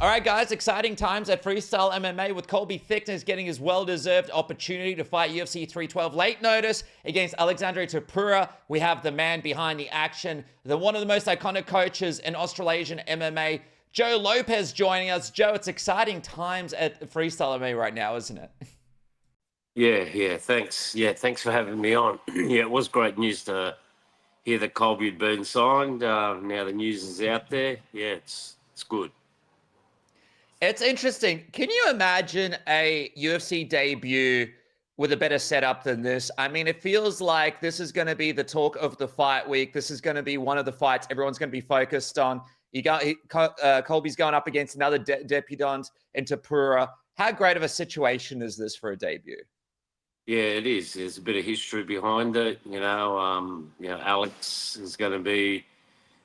All right, guys, exciting times at Freestyle MMA with Colby Thicknesse getting his well-deserved opportunity to fight UFC 312 late notice against Aleksandre Topuria. We have the man behind the action, one of the most iconic coaches in Australasian MMA, Joe Lopez, joining us. Joe, it's exciting times at Freestyle MMA right now, isn't it? Yeah, thanks. Yeah, thanks for having me on. Yeah, it was great news to hear that Colby had been signed. Now the news is out there. Yeah, it's good. It's interesting. Can you imagine a UFC debut with a better setup than this? I mean, it feels like this is going to be the talk of the fight week. This is going to be one of the fights everyone's going to be focused on. Colby's going up against another debutant in Topuria. How great of a situation is this for a debut? Yeah, it is. There's a bit of history behind it. Alex is going to be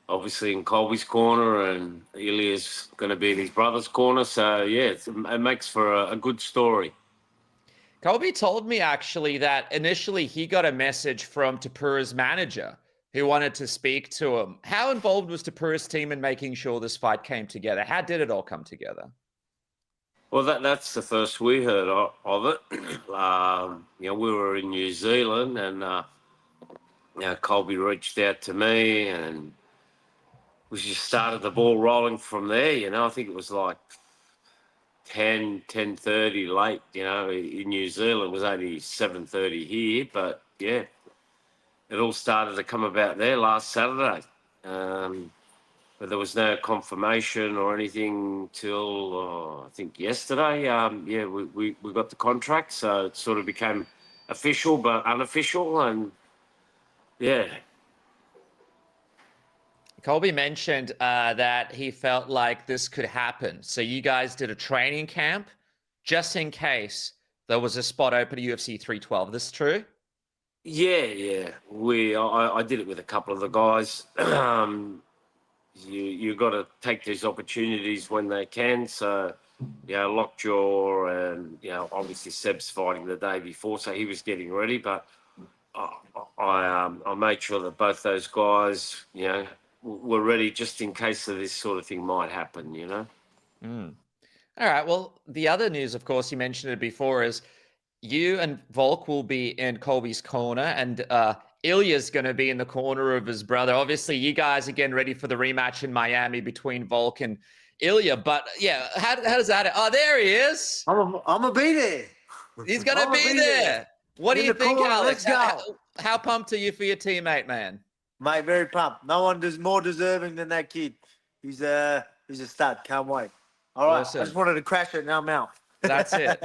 obviously in Colby's corner, and Ilia's going to be in his brother's corner. So yeah, it makes for a good story. Colby told me actually that initially he got a message from Topuria's manager who wanted to speak to him. How involved was Topuria's team in making sure this fight came together? How did it all come together? Well, that's the first we heard of it. We were in New Zealand, and Colby reached out to me, and we just started the ball rolling from there. I think it was like 10:30 late. In New Zealand, it was only 7:30 here, but yeah, it all started to come about there last Saturday. But there was no confirmation or anything till I think yesterday. We got the contract, so it sort of became official but unofficial, and yeah. Colby mentioned that he felt like this could happen. So you guys did a training camp just in case there was a spot open at UFC 312. This true? Yeah. I did it with a couple of the guys. You got to take these opportunities when they can. So, Lockjaw and obviously Seb's fighting the day before, so he was getting ready. But I made sure that both those guys, were ready just in case of this sort of thing might happen. All right. Well, the other news, of course, you mentioned it before, is you and Volk will be in Colby's corner, and Ilia's going to be in the corner of his brother. Obviously, you guys are getting ready for the rematch in Miami between Volk and Ilia. But yeah, how does that? Oh, there he is. I'm gonna be there. He's going to be there. What do you think, corner, Alex? let's go. How pumped are you for your teammate, man? Mate, very pumped. No one is more deserving than that kid. He's a stud. Can't wait. All right, Awesome. I just wanted to crash it. Now I'm out. That's it.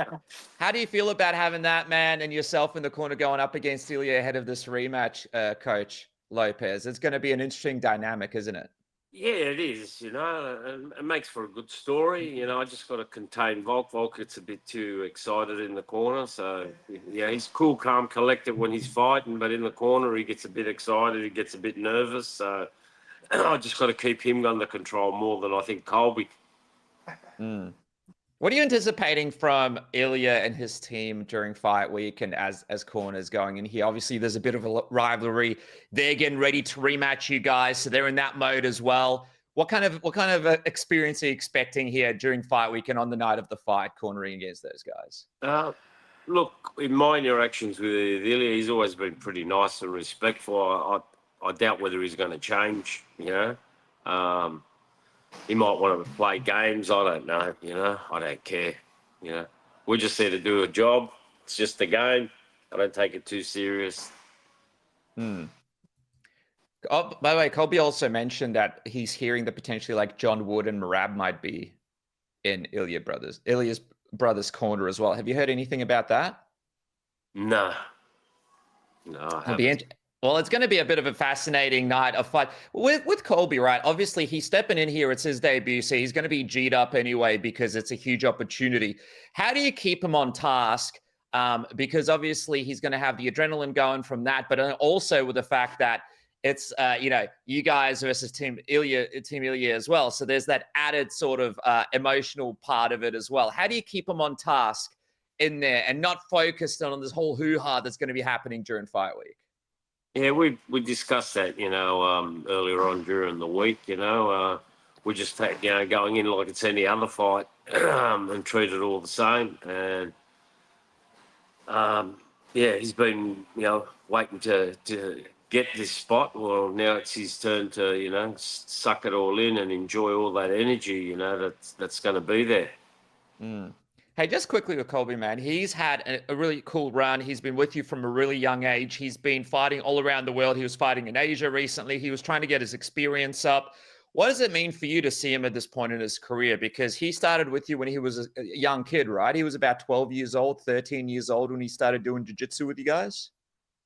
How do you feel about having that man and yourself in the corner going up against Ilia ahead of this rematch, Coach Lopez? It's going to be an interesting dynamic, isn't it? Yeah, it is. It makes for a good story. I just got to contain Volk. Volk gets a bit too excited in the corner. So, yeah, he's cool, calm, collected when he's fighting, but in the corner, he gets a bit excited. He gets a bit nervous. So, I just got to keep him under control more than I think Colby. What are you anticipating from Ilia and his team during fight week and as corners going in here? Obviously, there's a bit of a rivalry. They're getting ready to rematch you guys, so they're in that mode as well. What kind of experience are you expecting here during fight week and on the night of the fight, cornering against those guys? Look, in my interactions with Ilia, he's always been pretty nice and respectful. I doubt whether he's going to change. He might want to play games. I don't know. I don't care. We're just there to do a job. It's just a game. I don't take it too serious. Oh, by the way, Colby also mentioned that he's hearing that potentially like John Wood and Merab might be in Ilia's brother's corner as well. Have you heard anything about that? No, I haven't. Well, it's going to be a bit of a fascinating night of fight with Colby, right? Obviously, he's stepping in here. It's his debut, so he's going to be G'd up anyway because it's a huge opportunity. How do you keep him on task? Because obviously he's going to have the adrenaline going from that, but also with the fact that it's you guys versus Team Ilia as well. So there's that added sort of emotional part of it as well. How do you keep him on task in there and not focused on this whole hoo-ha that's going to be happening during fight week? Yeah, we discussed that, earlier on during the week. we're just going in like it's any other fight and treat it all the same. And he's been waiting to get this spot. Well, now it's his turn to suck it all in and enjoy all that energy that's going to be there. Hey, just quickly with Colby, man, he's had a really cool run. He's been with you from a really young age. He's been fighting all around the world. He was fighting in Asia recently. He was trying to get his experience up. What does it mean for you to see him at this point in his career? Because he started with you when he was a young kid, right? He was about 12 years old, 13 years old when he started doing jiu-jitsu with you guys?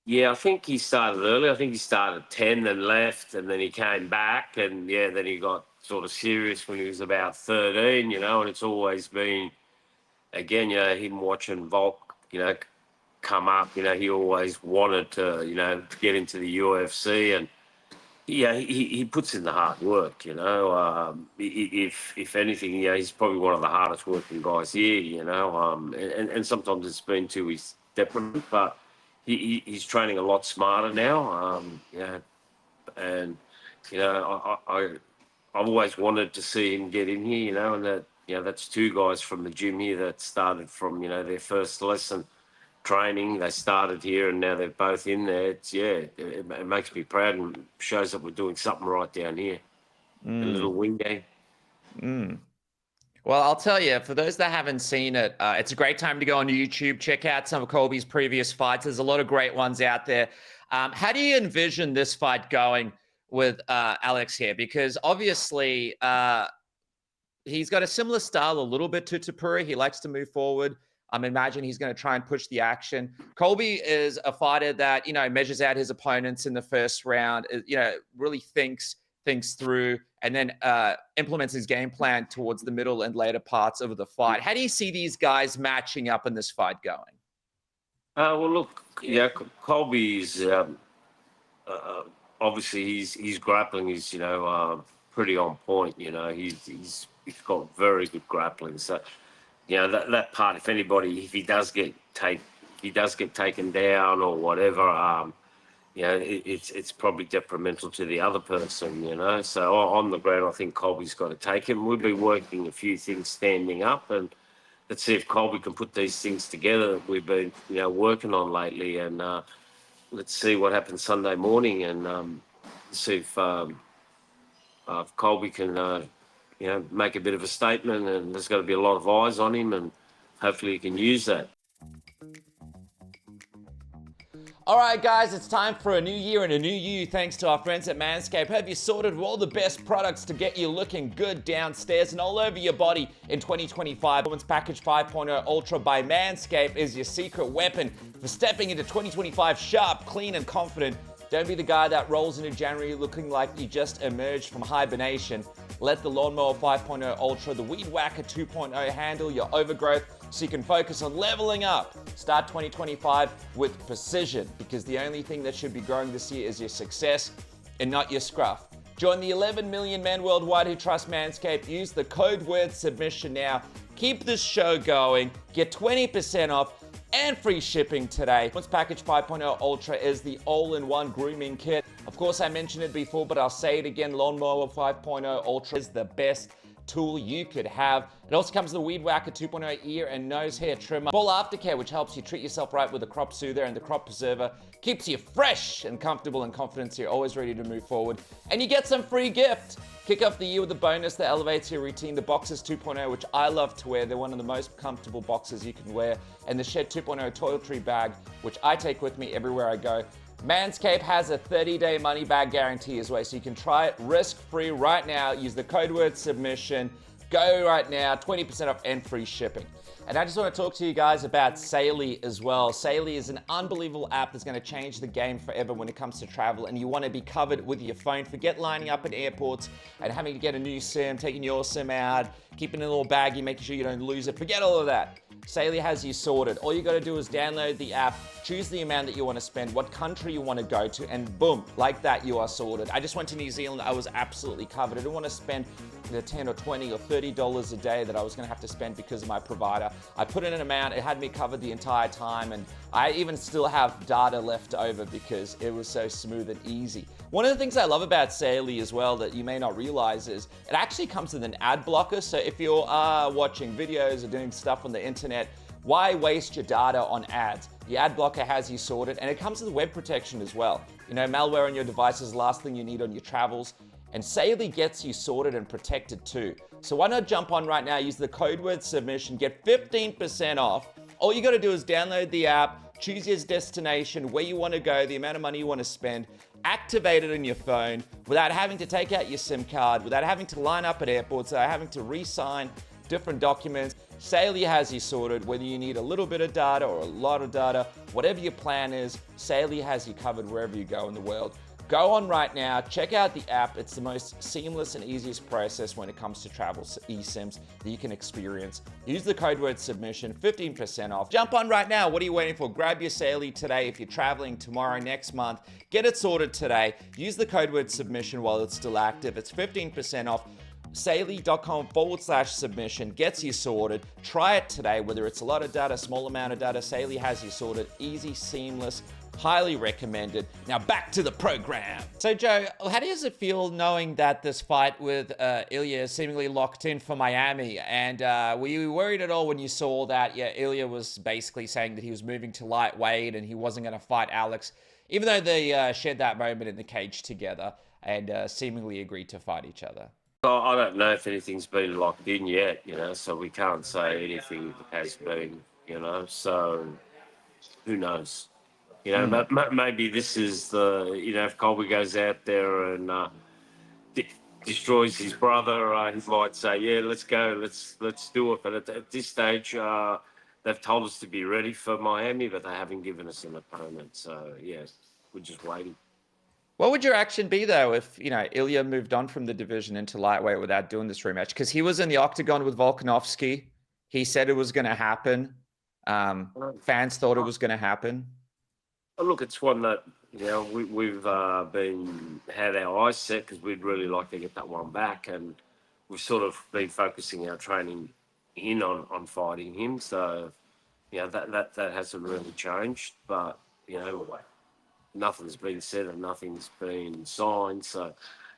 Yeah, I think he started early. I think he started 10, then left, and then he came back. And, then he got sort of serious when he was about 13, and it's always been, again, him watching Volk, come up. He always wanted to, get into the UFC. And, he puts in the hard work, If anything, he's probably one of the hardest working guys here, and sometimes it's been to his detriment, but he's training a lot smarter now, and I've always wanted to see him get in here, and that that's two guys from the gym here that started from their first lesson training. They started here and now they're both in there. It makes me proud and shows that we're doing something right down here. A little wing game. Well, I'll tell you, for those that haven't seen it, it's a great time to go on YouTube, check out some of Colby's previous fights. There's a lot of great ones out there. How do you envision this fight going with Alex here? Because obviously he's got a similar style a little bit to Topuria. He likes to move forward. Imagine he's going to try and push the action. Colby is a fighter that, measures out his opponents in the first round, really thinks through, and then implements his game plan towards the middle and later parts of the fight. How do you see these guys matching up in this fight going? Well, look, Colby's obviously his grappling is pretty on point. He's got very good grappling. So that part, if he does get taken down or whatever, it's probably detrimental to the other person, So on the ground, I think Colby's got to take him. We'll be working a few things standing up, and let's see if Colby can put these things together that we've been, working on lately. And let's see what happens Sunday morning, and see if Colby can, make a bit of a statement. And there's got to be a lot of eyes on him, and hopefully he can use that. All right, guys, it's time for a new year and a new you, thanks to our friends at MANSCAPED. Have you sorted all the best products to get you looking good downstairs and all over your body in 2025? Performance Package 5.0 Ultra by MANSCAPED is your secret weapon for stepping into 2025 sharp, clean, and confident. Don't be the guy that rolls into January looking like you just emerged from hibernation. Let the Lawnmower 5.0 Ultra, the Weed Whacker 2.0 handle your overgrowth so you can focus on leveling up. Start 2025 with precision, because the only thing that should be growing this year is your success and not your scruff. Join the 11 million men worldwide who trust Manscaped. Use the code word submission now. Keep this show going. Get 20% off and free shipping today. Performance Package 5.0 Ultra is the all-in-one grooming kit. Of course, I mentioned it before, but I'll say it again. Lawnmower 5.0 Ultra is the best tool you could have. It also comes with the Weed Whacker 2.0 ear and nose hair trimmer. Full aftercare, which helps you treat yourself right with the crop soother, and the crop preserver keeps you fresh and comfortable and confident, so you're always ready to move forward. And you get some free gift. Kick off the year with a bonus that elevates your routine. The Boxers 2.0, which I love to wear. They're one of the most comfortable boxers you can wear. And the Shed 2.0 toiletry bag, which I take with me everywhere I go. Manscaped has a 30-day money-back guarantee as well, so you can try it risk-free right now. Use the code word submission. Go right now, 20% off and free shipping. And I just want to talk to you guys about SAILY as well. SAILY is an unbelievable app that's going to change the game forever when it comes to travel, and you want to be covered with your phone. Forget lining up at airports and having to get a new SIM, taking your SIM out, keeping it in a little baggie, making sure you don't lose it. Forget all of that. SAILY has you sorted. All you got to do is download the app, choose the amount that you want to spend, what country you want to go to, and boom, like that, you are sorted. I just went to New Zealand. I was absolutely covered. I didn't want to spend the $10 or $20 or $30 a day that I was going to have to spend because of my provider. I put in an amount, it had me covered the entire time, and I even still have data left over because it was so smooth and easy. One of the things I love about SAILY as well that you may not realize is it actually comes with an ad blocker. So if you are watching videos or doing stuff on the internet, why waste your data on ads? The ad blocker has you sorted, and it comes with web protection as well. You know, malware on your device is the last thing you need on your travels, and SAILY gets you sorted and protected too. So why not jump on right now, use the code word submission, get 15% off. All you gotta do is download the app, choose your destination, where you wanna go, the amount of money you wanna spend, activate it on your phone without having to take out your SIM card, without having to line up at airports, without having to re-sign different documents. SAILY has you sorted, whether you need a little bit of data or a lot of data, whatever your plan is, SAILY has you covered wherever you go in the world. Go on right now, check out the app. It's the most seamless and easiest process when it comes to travel eSIMs that you can experience. Use the code word submission, 15% off. Jump on right now. What are you waiting for? Grab your SAILY today. If you're traveling tomorrow, next month, get it sorted today. Use the code word submission while it's still active. It's 15% off. SAILY.com/submission gets you sorted. Try it today, whether it's a lot of data, small amount of data, SAILY has you sorted. Easy, seamless, highly recommended. Now back to the program. So Joe, how does it feel knowing that this fight with Ilia is seemingly locked in for Miami? And were you worried at all when you saw that, yeah, Ilia was basically saying that he was moving to lightweight and he wasn't gonna fight Alex, even though they shared that moment in the cage together and seemingly agreed to fight each other? Well, I don't know if anything's been locked in yet, you know, so we can't say anything has been, you know, so who knows? You know, maybe this is the, you know, if Colby goes out there and destroys his brother, he might say, yeah, let's go, let's do it. But at this stage, they've told us to be ready for Miami, but they haven't given us an opponent. So, yeah, we're just waiting. What would your action be, though, if, you know, Ilia moved on from the division into lightweight without doing this rematch? Because he was in the octagon with Volkanovski. He said it was going to happen. Fans thought it was going to happen. Well, look, it's one that, you know, we've had our eyes set because we'd really like to get that one back. And we've sort of been focusing our training in on fighting him. So, you know, that hasn't really changed. But, you know, nothing's been said and nothing's been signed, so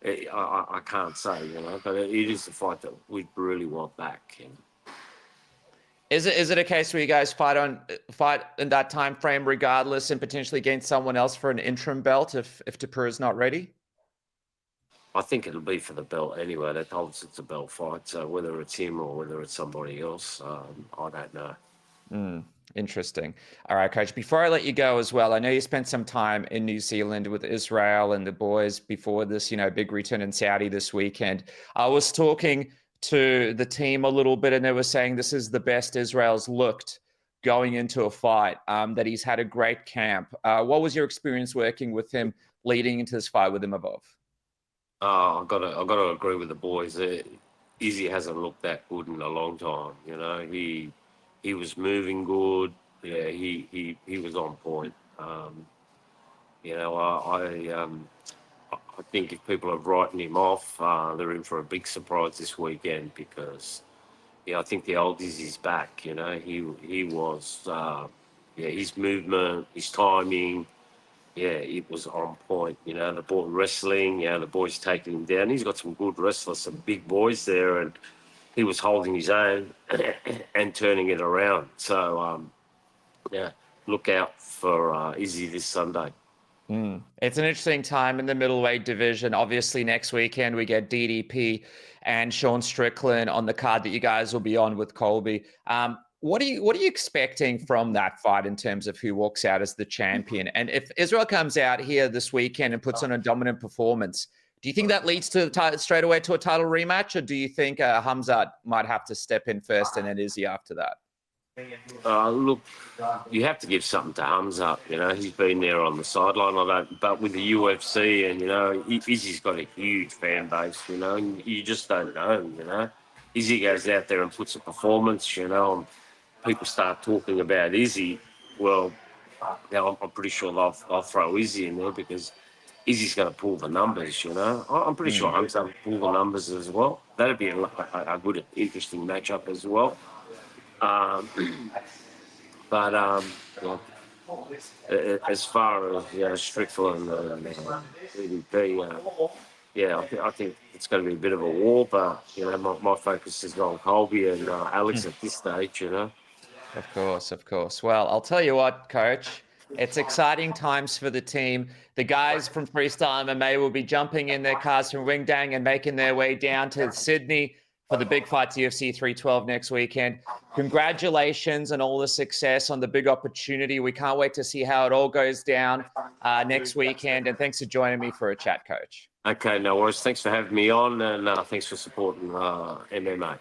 I can't say, you know, but it is a fight that we really want back. You know. Is it a case where you guys fight in that time frame regardless and potentially against someone else for an interim belt if Topuria's not ready? I think it'll be for the belt anyway. They told us it's a belt fight, so whether it's him or whether it's somebody else, I don't know. Interesting. All right, Coach, before I let you go as well, I know you spent some time in New Zealand with Israel and the boys before this, you know, big return in Saudi this weekend. I was talking to the team a little bit and they were saying this is the best Israel's looked going into a fight, that he's had a great camp. What was your experience working with him leading into this fight with Imavov? I've got to agree with the boys. Izzy hasn't looked that good in a long time, you know. He was moving good. Yeah, he was on point. You know, I think if people have written him off, they're in for a big surprise this weekend because, yeah, I think the old Izzy's back. You know, he was, yeah, his movement, his timing, yeah, it was on point. You know, the boy wrestling, yeah, the boys taking him down. He's got some good wrestlers, some big boys there, and he was holding his own and turning it around. So, yeah, look out for Izzy this Sunday. It's an interesting time in the middleweight division. Obviously, next weekend we get DDP and Sean Strickland on the card that you guys will be on with Colby. What are you expecting from that fight in terms of who walks out as the champion? And if Israel comes out here this weekend and puts on a dominant performance, do you think that leads to straight away to a title rematch, or do you think Hamzat might have to step in first and then Izzy after that? Look, you have to give something to Hamzat. You know, he's been there on the sideline. But with the UFC, and you know, Izzy's got a huge fan base. You know, and you just don't know. You know, Izzy goes out there and puts a performance. You know, and people start talking about Izzy. Well, you know, I'm pretty sure they'll throw Izzy in there because Izzy's going to pull the numbers, you know. I'm pretty sure Hamzat will pull the numbers as well. That'd be a good, interesting matchup as well. Well, as far as Strickland and EDP, I think it's going to be a bit of a war, but my focus is on Colby and Alex at this stage. Of course. Well, I'll tell you what, Coach. It's exciting times for the team. The guys from Freestyle MMA will be jumping in their cars from Wingdang and making their way down to Sydney for the big fight to UFC 312 next weekend. Congratulations on all the success, on the big opportunity. We can't wait to see how it all goes down next weekend. And thanks for joining me for a chat, Coach. Okay, no worries. Thanks for having me on, and thanks for supporting MMA.